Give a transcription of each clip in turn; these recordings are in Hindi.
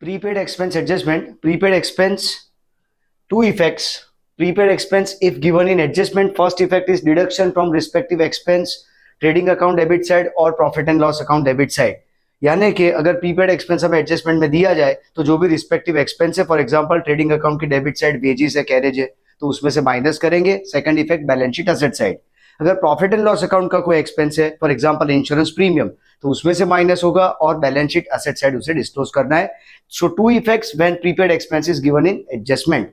Prepaid expense adjustment. Prepaid expense, two effects. Prepaid expense, if given in adjustment, first effect is deduction from respective expense, trading account debit side और profit and loss account debit side. यानी कि अगर प्रीपेड एक्सपेंस हमें एडजस्टमेंट में दिया जाए तो जो भी रिस्पेक्टिव एक्सपेंस है, फॉर एग्जांपल ट्रेडिंग अकाउंट की डेबिट साइड वेजेस है, कैरेज है, तो उसमें से माइनस करेंगे. Second effect balance sheet asset side. अगर प्रॉफिट एंड लॉस अकाउंट का कोई एक्सपेंस है, फॉर एग्जांपल इंश्योरेंस प्रीमियम, तो उसमें से माइनस होगा और बैलेंस शीट असेट साइड उसे डिस्क्लोज करना है. So two effects when prepaid expense is given in adjustment.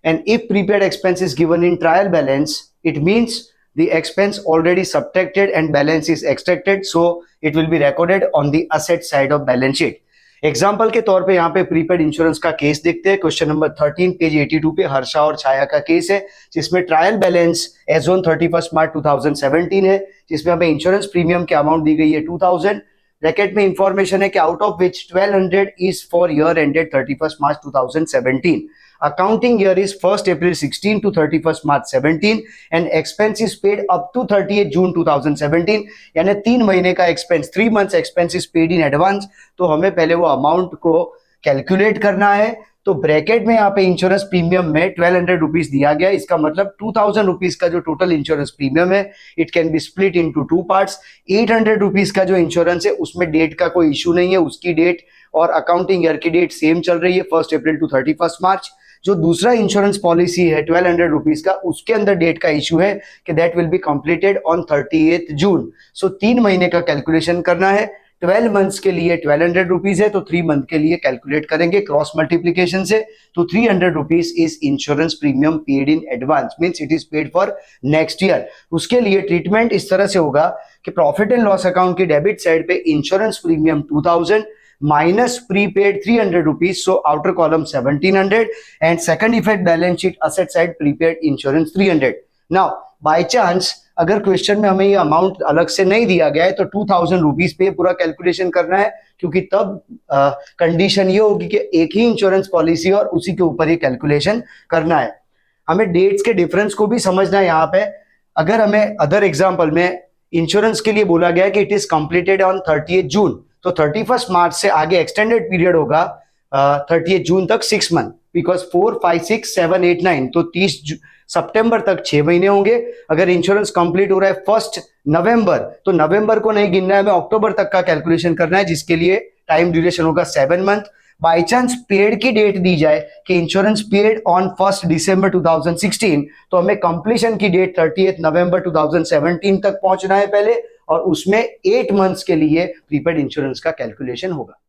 And if prepaid expense is given in trial balance, it means the expense already subtracted and balance is extracted, so it will be recorded on the asset side of balance sheet. Example के तौर पे यहाँ पे प्रीपेड इंश्योरेंस का केस देखते हैं. क्वेश्चन नंबर 13 पेज 82 पे हर्षा और छाया का केस है, जिसमें ट्रायल बैलेंस एज ऑन 31 मार्च 2017 है, जिसमें हमें इंश्योरेंस प्रीमियम की अमाउंट दी गई है 2000. ब्रैकेट में इंफॉर्मेशन है कि out of which 1200 is for year ended 31 March 2017. Accounting year is 1st April 16 to 31st March 17 and expense is paid up to 30th June 2017. यानी 3 महीने का expense, 3 months expense is paid in advance. तो हमें पहले वो अमाउंट को कैलकुलेट करना है. तो ब्रैकेट में यहाँ पे इंश्योरेंस प्रीमियम में 1200 रुपीज दिया गया. इसका मतलब 2000 रुपीज का जो टोटल इंश्योरेंस प्रीमियम है, it can be split into 2 parts. 800 rupees का जो इंश्योरेंस है उसमें डेट का कोई इशू नहीं है, उसकी डेट और अकाउंटिंग ईयर की डेट सेम चल रही है, 1st अप्रैल टू 31 मार्च. जो दूसरा इंश्योरेंस पॉलिसी है 1200 रुपीज का, उसके अंदर डेट का इशू है कि that will be completed on 30th जून. सो 3 महीने का कैलकुलेशन करना है. 12 मंथ्स के लिए 1200 रुपीज है, तो 3 मंथ के लिए कैलकुलेट करेंगे क्रॉस मल्टीप्लीकेशन से. तो 300 rupees is insurance premium paid in advance, means it is paid for next year. उसके लिए ट्रीटमेंट इस तरह से होगा कि प्रॉफिट एंड लॉस अकाउंट की डेबिट साइड पे insurance premium 2000 minus prepaid 300 rupees, so outer column 1700, and second effect balance sheet asset side prepaid insurance 300. now by chance अगर क्वेश्चन में हमें ये अमाउंट अलग से नहीं दिया गया है तो 2000 रुपीज पे पूरा कैलकुलेशन करना है, क्योंकि तब कंडीशन ये होगी कि एक ही इंश्योरेंस पॉलिसी और उसी के ऊपर ये कैलकुलेशन करना है. हमें डेट्स के डिफरेंस को भी समझना है. यहाँ पे अगर हमें अदर एग्जाम्पल में इंश्योरेंस के लिए बोला गया है कि it is completed on 30th जून, तो 31 मार्च से आगे एक्सटेंडेड पीरियड होगा 30th जून तक 6 मंथ, बिकॉज 4, 5, 6, 7, 8, 9, तो 30 सितंबर तक 6 महीने होंगे. अगर इंश्योरेंस कंप्लीट हो रहा है 1 नवंबर, तो नवंबर को नहीं गिनना है, हमें अक्टूबर तक का कैलकुलेशन करना है, जिसके लिए टाइम ड्यूरेशन होगा 7 मंथ. बाई चांस पेड की डेट दी जाए कि इंश्योरेंस पेड ऑन 1 दिसंबर 2016, तो हमें कंप्लीशन की डेट 30th नवंबर 2017 तक पहुंचना है पहले, और उसमें 8 मंथ्स के लिए प्रीपेड इंश्योरेंस का कैलकुलेशन होगा.